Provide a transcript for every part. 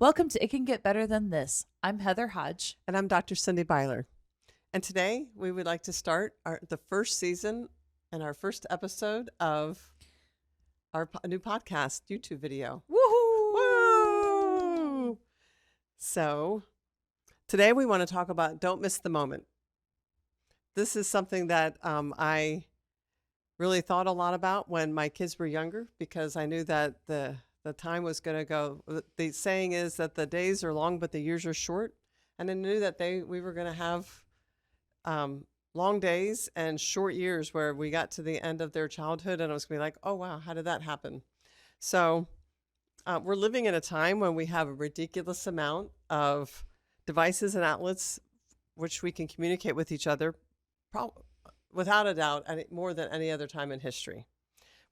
Welcome to It Can Get Better Than This. I'm Heather Hodge. And I'm Dr. Cindy Byler. And today we would like to start the first season and our first episode of our new podcast YouTube video. Woohoo! Woo! So today we want to talk about don't miss the moment. This is something that I really thought a lot about when my kids were younger because I knew that the time was going to go. The saying is that the days are long, but the years are short. And I knew that we were going to have long days and short years where we got to the end of their childhood and it was going to be like, oh, wow, how did that happen? So we're living in a time when we have a ridiculous amount of devices and outlets which we can communicate with each other, without a doubt, more than any other time in history.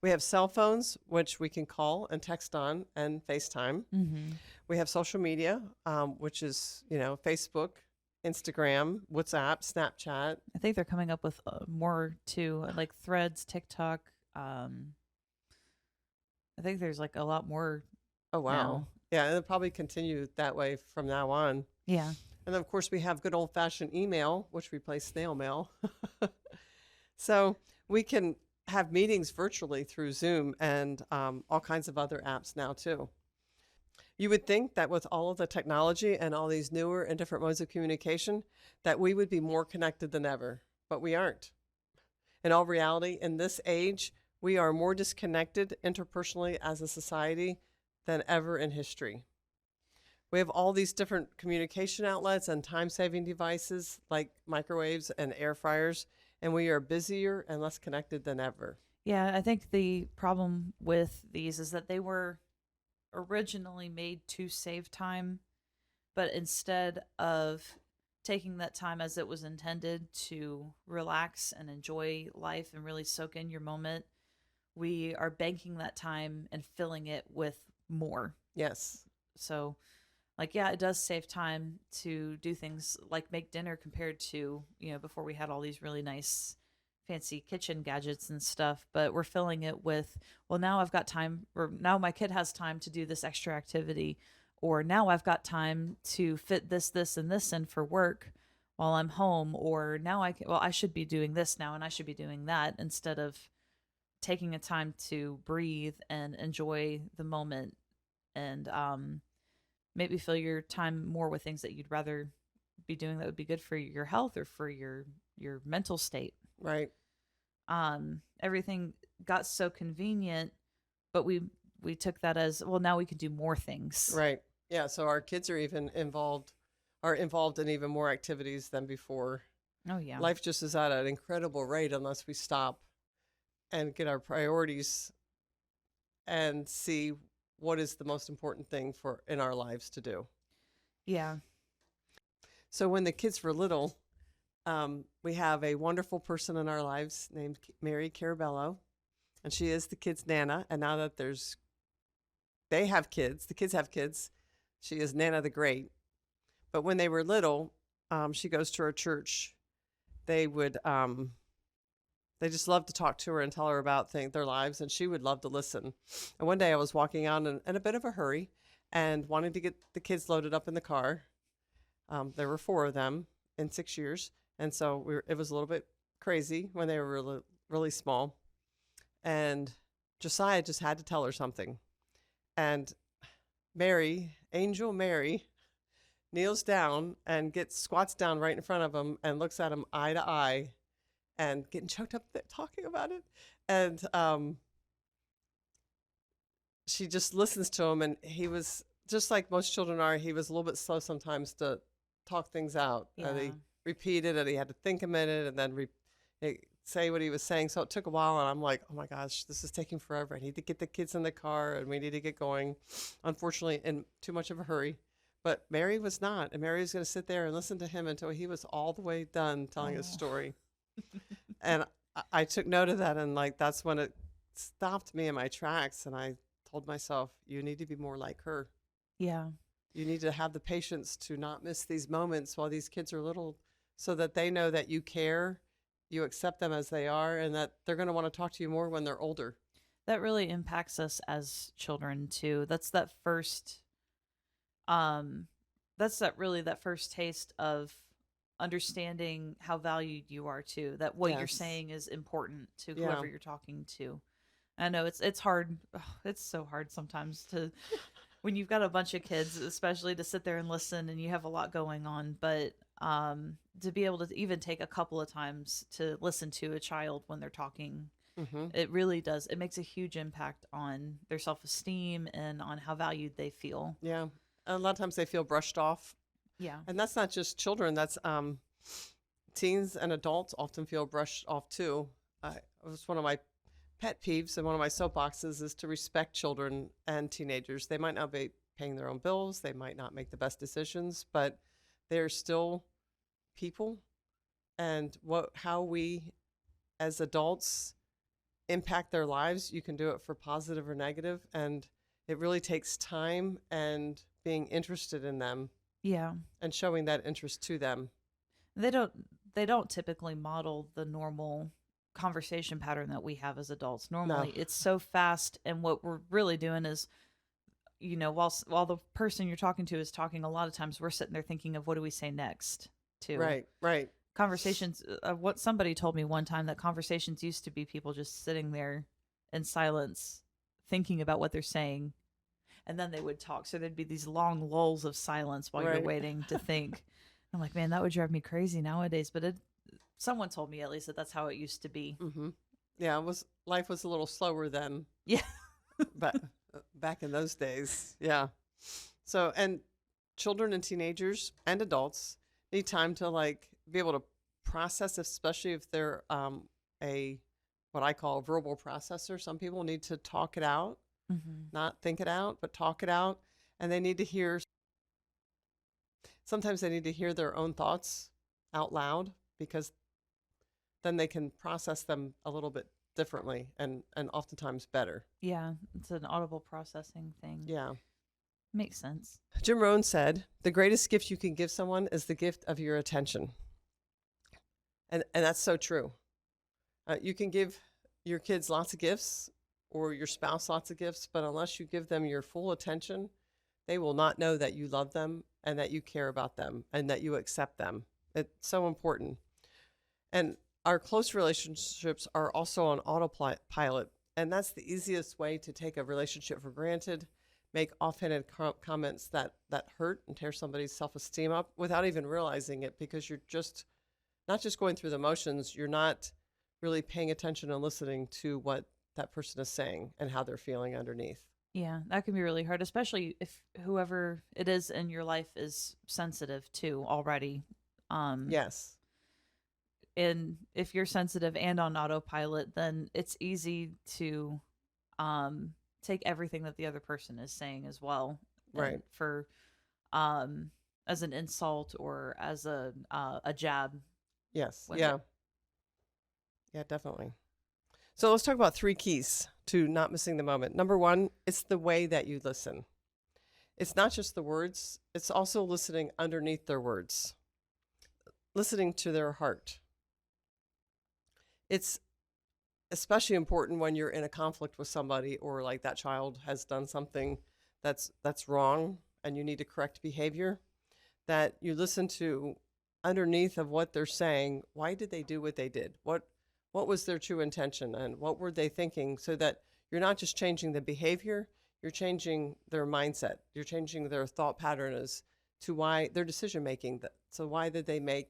We have cell phones, which we can call and text on and FaceTime. Mm-hmm. We have social media, which is, Facebook, Instagram, WhatsApp, Snapchat. I think they're coming up with more too, like Threads, TikTok. I think there's like a lot more. Oh, wow. Now. Yeah, and it'll probably continue that way from now on. Yeah. And then, of course, we have good old-fashioned email, which replaced snail mail. So we can have meetings virtually through Zoom and all kinds of other apps now too. You would think that with all of the technology and all these newer and different modes of communication, that we would be more connected than ever, but we aren't. In all reality, in this age, we are more disconnected interpersonally as a society than ever in history. We have all these different communication outlets and time-saving devices like microwaves and air fryers, and we are busier and less connected than ever. Yeah, I think the problem with these is that they were originally made to save time, but instead of taking that time as it was intended to relax and enjoy life and really soak in your moment, we are banking that time and filling it with more. Yes. So, like, yeah, it does save time to do things like make dinner compared to, before we had all these really nice fancy kitchen gadgets and stuff, but we're filling it with, well, now I've got time, or now my kid has time to do this extra activity, or now I've got time to fit this, and this in for work while I'm home, or now I should be doing this now and I should be doing that instead of taking a time to breathe and enjoy the moment and maybe fill your time more with things that you'd rather be doing that would be good for your health or for your mental state. Right. Everything got so convenient, but we took that as, well, now we can do more things. Right. Yeah. So our kids are involved in even more activities than before. Oh yeah. Life just is at an incredible rate unless we stop and get our priorities and see what is the most important thing in our lives to do. Yeah. So when the kids were little, we have a wonderful person in our lives named Mary Carabello, and she is the kids' Nana. And now that the kids have kids, she is Nana the Great. But when they were little, she goes to our church. They would, they just love to talk to her and tell her about their lives, and she would love to listen. And one day I was walking out in a bit of a hurry and wanting to get the kids loaded up in the car. There were 4 of them in 6 years. And so it was a little bit crazy when they were really, really small. And Josiah just had to tell her something. And Mary, Angel Mary, kneels down and squats down right in front of him and looks at him eye to eye and getting choked up talking about it. And she just listens to him. And he was, just like most children are, he was a little bit slow sometimes to talk things out. Yeah. He repeated it. He had to think a minute and then say what he was saying. So it took a while. And I'm like, oh my gosh, this is taking forever. I need to get the kids in the car and we need to get going. Unfortunately, in too much of a hurry. But Mary was not. And Mary was going to sit there and listen to him until he was all the way done telling his story. And I took note of that. And that's when it stopped me in my tracks. And I told myself, you need to be more like her. Yeah. You need to have the patience to not miss these moments while these kids are little so that they know that you care, you accept them as they are, and that they're going to want to talk to you more when they're older. That really impacts us as children too. That's that first um that's that first taste of understanding how valued you are too, that what you're Yes. saying is important to Yeah. whoever you're talking to. I know it's hard. Ugh, it's so hard sometimes to when you've got a bunch of kids, especially to sit there and listen and you have a lot going on, but to be able to even take a couple of times to listen to a child when they're talking, Hmm. it really does. It makes a huge impact on their self-esteem and on how valued they feel. Yeah. A lot of times they feel brushed off. Yeah. And that's not just children, that's teens and adults often feel brushed off too. It was one of my pet peeves and one of my soapboxes is to respect children and teenagers. They might not be paying their own bills, they might not make the best decisions, but they're still people. And how we as adults impact their lives, you can do it for positive or negative, and it really takes time and being interested in them Yeah. and showing that interest to them. They don't they don't typically model the normal conversation pattern that we have as adults. No. Normally it's so fast, and what we're really doing is, while the person you're talking to is talking, a lot of times we're sitting there thinking of what do we say next too. Right, right. Conversations, what somebody told me one time, that conversations used to be people just sitting there in silence thinking about what they're saying, and then they would talk, so there'd be these long lulls of silence while you're Right. waiting to think. I'm like, man, that would drive me crazy nowadays, but someone told me at least that that's how it used to be. Hmm. Yeah, it was life was a little slower then, Yeah. but back in those days. Yeah. So, and children and teenagers and adults need time to like be able to process, especially if they're a what I call a verbal processor. Some people need to talk it out, Hmm. not think it out, but talk it out. And they need to hear, sometimes they need to hear their own thoughts out loud because then they can process them a little bit differently and oftentimes better. Yeah, it's an audible processing thing. Yeah. Makes sense. Jim Rohn said, the greatest gift you can give someone is the gift of your attention. And that's so true. You can give your kids lots of gifts or your spouse lots of gifts, but unless you give them your full attention, they will not know that you love them and that you care about them and that you accept them. It's so important. And our close relationships are also on autopilot. And that's the easiest way to take a relationship for granted, make offhanded comments that hurt and tear somebody's self-esteem up without even realizing it because you're just not just going through the motions, you're not really paying attention and listening to what that person is saying and how they're feeling underneath. Yeah, that can be really hard, especially if whoever it is in your life is sensitive too already. Um, Yes. and if you're sensitive and on autopilot, then it's easy to take everything that the other person is saying as well, Right. and for um as an insult or as a jab Yes. when Yeah. Yeah, definitely. So let's talk about 3 keys to not missing the moment. Number one, it's the way that you listen. It's not just the words, it's also listening underneath their words, listening to their heart. It's especially important when you're in a conflict with somebody or like that child has done something that's wrong and you need to correct behavior, that you listen to underneath of what they're saying. Why did they do what they did? What was their true intention and what were they thinking, so that you're not just changing the behavior, you're changing their mindset, you're changing their thought pattern as to why their decision making. So why did they make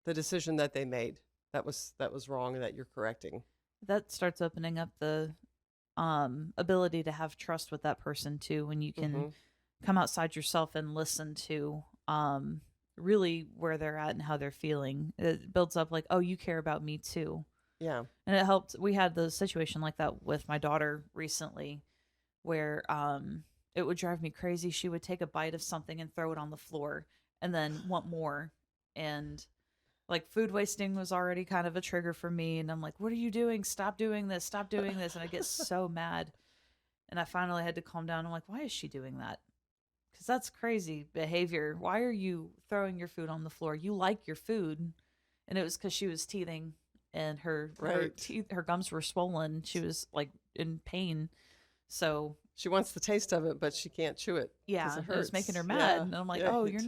the decision that they made that was wrong and that you're correcting? that starts opening up the ability to have trust with that person too, when you can Hmm. come outside yourself and listen to really where they're at and how they're feeling. It builds up like, oh, you care about me too. Yeah. And it helped. We had the situation like that with my daughter recently where it would drive me crazy. She would take a bite of something and throw it on the floor and then want more. And like food wasting was already kind of a trigger for me. And I'm like, what are you doing? Stop doing this. Stop doing this. And I get so mad. And I finally had to calm down. I'm like, why is she doing that? Because that's crazy behavior. Why are you throwing your food on the floor? You like your food. And it was because she was teething and her Right. teeth, her gums were swollen. She was like in pain. So She wants the taste of it, but she can't chew it because Yeah, it and it was making her hurts. mad. Yeah. And I'm like, Yeah. oh, you're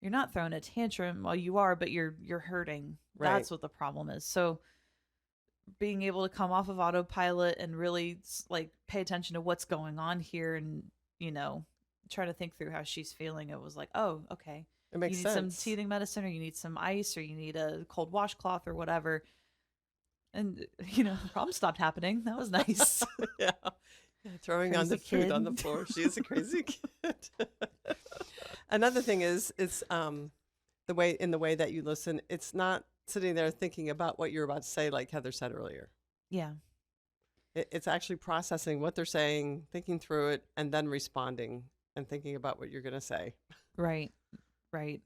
not throwing a tantrum. Well, you are, but you're hurting. Right. That's what the problem is. So being able to come off of autopilot and really like pay attention to what's going on here, and try to think through how she's feeling, it was like, oh, okay, It you makes need sense. some teething medicine, or you need some ice, or you need a cold washcloth, or whatever. And the problem stopped happening. That was nice. Yeah. Yeah, throwing on the Crazy food on the kid. floor. She is a crazy kid. Another thing is it's the way that you listen, it's not sitting there thinking about what you're about to say, like Heather said earlier. Yeah. It's actually processing what they're saying, thinking through it, and then responding and thinking about what you're going to say. Right. Right.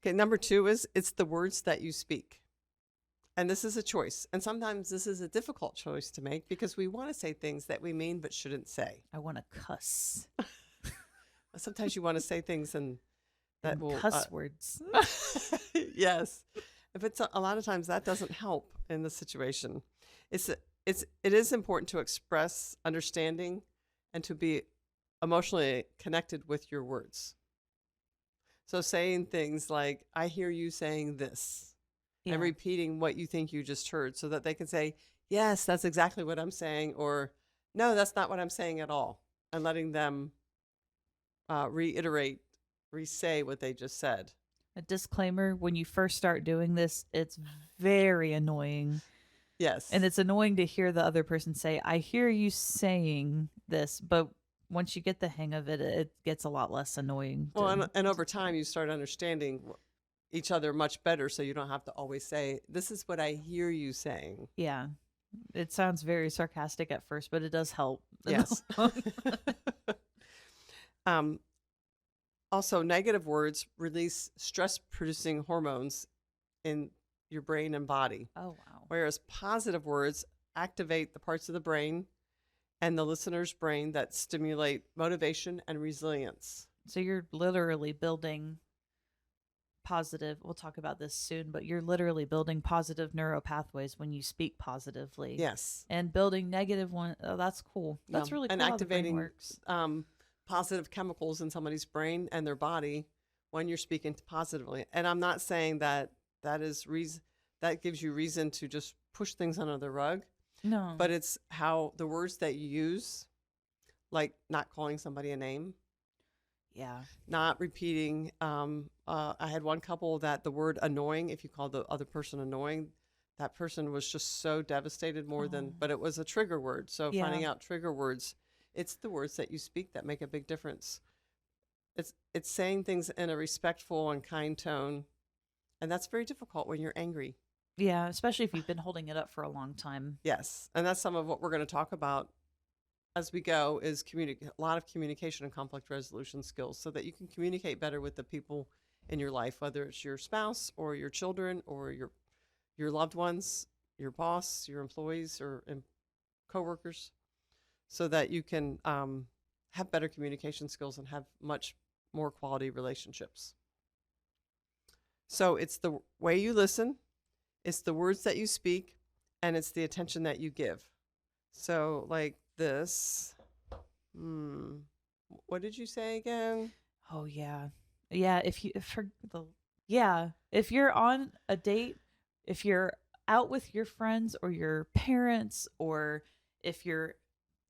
Okay, number 2 is it's the words that you speak. And this is a choice. And sometimes this is a difficult choice to make because we want to say things that we mean but shouldn't say. I want to cuss. Sometimes you want to say things and that And will cuss words. yes. But a lot of times that doesn't help in the situation. It is important to express understanding and to be emotionally connected with your words. So saying things like, I hear you saying this, Yeah. and repeating what you think you just heard so that they can say, yes, that's exactly what I'm saying, or no, that's not what I'm saying at all. And letting them re-say what they just said. A disclaimer, when you first start doing this, it's very annoying. Yes. And it's annoying to hear the other person say, I hear you saying this, but once you get the hang of it, it gets a lot less annoying. Well, and over time, you start understanding each other much better, so you don't have to always say, this is what I hear you saying. Yeah. It sounds very sarcastic at first, but it does help. Yes. Also, negative words release stress-producing hormones in your brain and body, Oh, wow. whereas positive words activate the parts of the brain and the listener's brain that stimulate motivation and resilience. So you're literally building positive, we'll talk about this soon, but you're literally building positive neural pathways when you speak positively. Yes. And building negative one, oh, that's cool. That's really cool And how the brain activating works. positive chemicals in somebody's brain and their body when you're speaking positively. And I'm not saying that that gives you reason to just push things under the rug, No. but it's how the words that you use, like not calling somebody a name, yeah. not repeating. I had one couple that the word annoying, if you called the other person annoying, that person was just so devastated but it was a trigger word. So Yeah. finding out trigger words, it's the words that you speak that make a big difference. It's saying things in a respectful and kind tone. And that's very difficult when you're angry. Yeah, especially if you've been holding it up for a long time. Yes. And that's some of what we're going to talk about as we go is a lot of communication and conflict resolution skills so that you can communicate better with the people in your life, whether it's your spouse or your children or your loved ones, your boss, your employees or coworkers, so that you can have better communication skills and have much more quality relationships. So it's the way you listen, it's the words that you speak, and it's the attention that you give. So like this. What did you say again? Oh yeah. Yeah, if you're on a date, if you're out with your friends or your parents, or if you're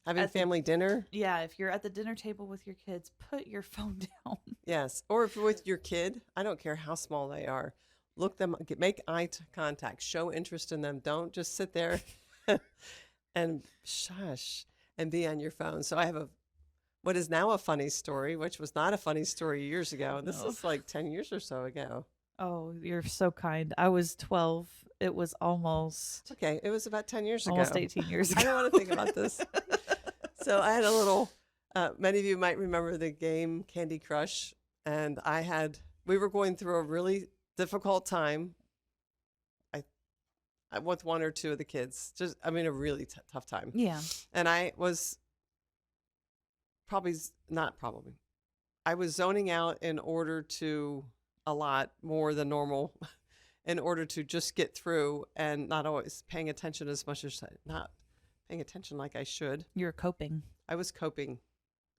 Having family dinner? if you're at the dinner table with your kids, put your phone down. Yes. Or if you're with your kid, I don't care how small they are. Look them, make eye contact, show interest in them. Don't just sit there and shush and be on your phone. So I have what is now a funny story, which was not a funny story years ago. This No. is like 10 years or so ago. Oh, you're so kind. I was 12. It was almost Okay. It was about 10 years ago. almost 18 years ago. I don't want to think about this. So I had a little, many of you might remember the game Candy Crush. And we were going through a really difficult time. I with one or two of the kids, a really tough time. Yeah. And I was I was zoning out in order to a lot more than normal in order to just get through and not always paying attention as much as not paying attention like I should. You're coping. I was coping.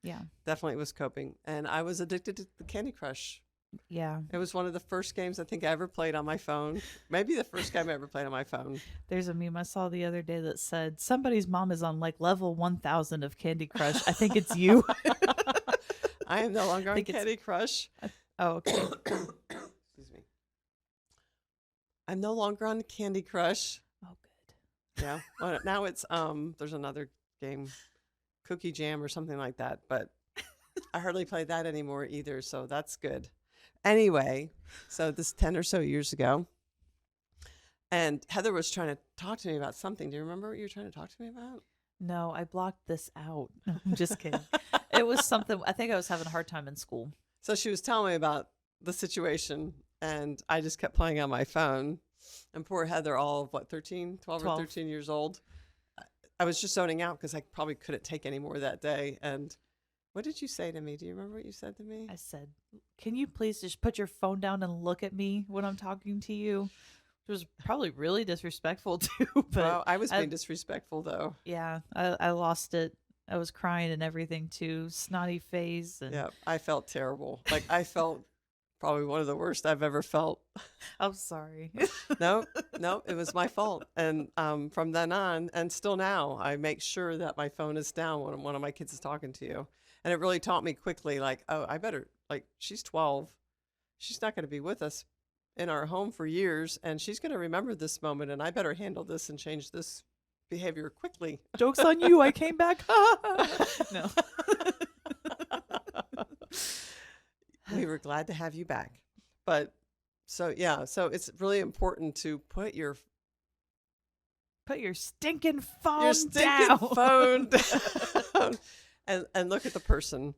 Yeah. Definitely was coping. And I was addicted to the Candy Crush. Yeah. It was one of the first games I think I ever played on my phone. Maybe the first game I ever played on my phone. There's a meme I saw the other day that said somebody's mom is on like level 1000 of Candy Crush. I think it's you. I am no longer on think it's- Candy Crush. Oh, okay. Excuse me. I'm no longer on Candy Crush. Oh, good. Yeah. Well, now it's there's another game, Cookie Jam or something like that, but I hardly play that anymore either, so that's good. Anyway, so this 10 or so years ago, and Heather was trying to talk to me about something. Do you remember what you were trying to talk to me about? No, I blocked this out. I'm just kidding. It was something, I think I was having a hard time in school. So she was telling me about the situation, and I just kept playing on my phone. And poor Heather, all of what, 13, 12 or 13 years old. I was just zoning out because I probably couldn't take any more that day. And what did you say to me? Do you remember what you said to me? I said, can you please just put your phone down and look at me when I'm talking to you? Which was probably really disrespectful too. But Well, I was being disrespectful, though. yeah, I lost it. I was crying and everything too. Snotty face. And Yeah, I felt terrible. Like, I felt probably one of the worst I've ever felt. I'm sorry. No, it was my fault. And from then on, and still now, I make sure that my phone is down when one of my kids is talking to you. And it really taught me quickly, like, oh, I better, like, she's 12. She's not going to be with us in our home for years, and she's going to remember this moment, and I better handle this and change this behavior quickly. Joke's on you. I came back. No. We were glad to have you back. But so, yeah, so it's really important to put your stinking phone your stinking down. phone down and look at the person.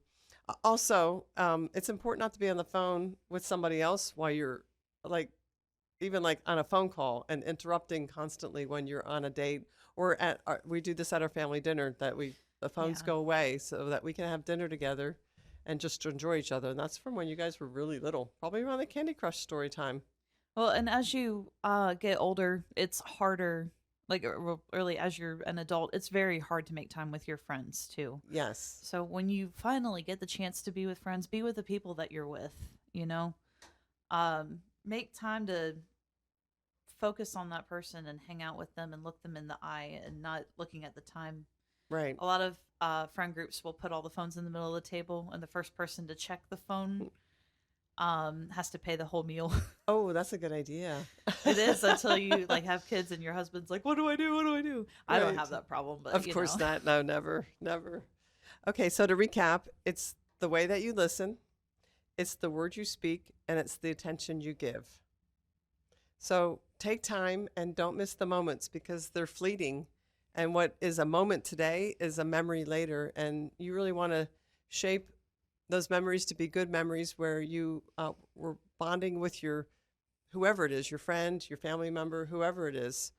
Also, it's important not to be on the phone with somebody else while you're like, even like on a phone call and interrupting constantly when you're on a date or we do this at our family dinner that the phones Yeah. go away so that we can have dinner together and just enjoy each other. And that's from when you guys were really little, probably around the Candy Crush story time. Well, and as you get older, it's harder. Like early, as you're an adult, it's very hard to make time with your friends too. Yes. So when you finally get the chance to be with friends, be with the people that you're with, you know? Make time to focus on that person and hang out with them and look them in the eye and not looking at the time. Right. A lot of friend groups will put all the phones in the middle of the table, and the first person to check the phone has to pay the whole meal. Oh, that's a good idea. It is until you like have kids and your husband's like, "What do I do? What do I do?" I don't Right. have that problem, but Of course not. No, never. Okay, so to recap, it's the way that you listen, it's the word you speak, and it's the attention you give. So take time and don't miss the moments because they're fleeting. And what is a moment today is a memory later. And you really want to shape those memories to be good memories where you were bonding with whoever it is, your friend, your family member, whoever it is,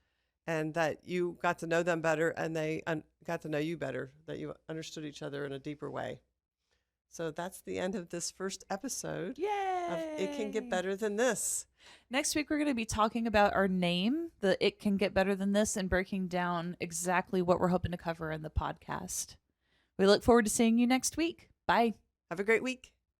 and that you got to know them better and they got to know you better, that you understood each other in a deeper way. So that's the end of this first episode Yay! of It Can Get Better Than This. Next week, we're going to be talking about our name, the It Can Get Better Than This, and breaking down exactly what we're hoping to cover in the podcast. We look forward to seeing you next week. Bye. Have a great week.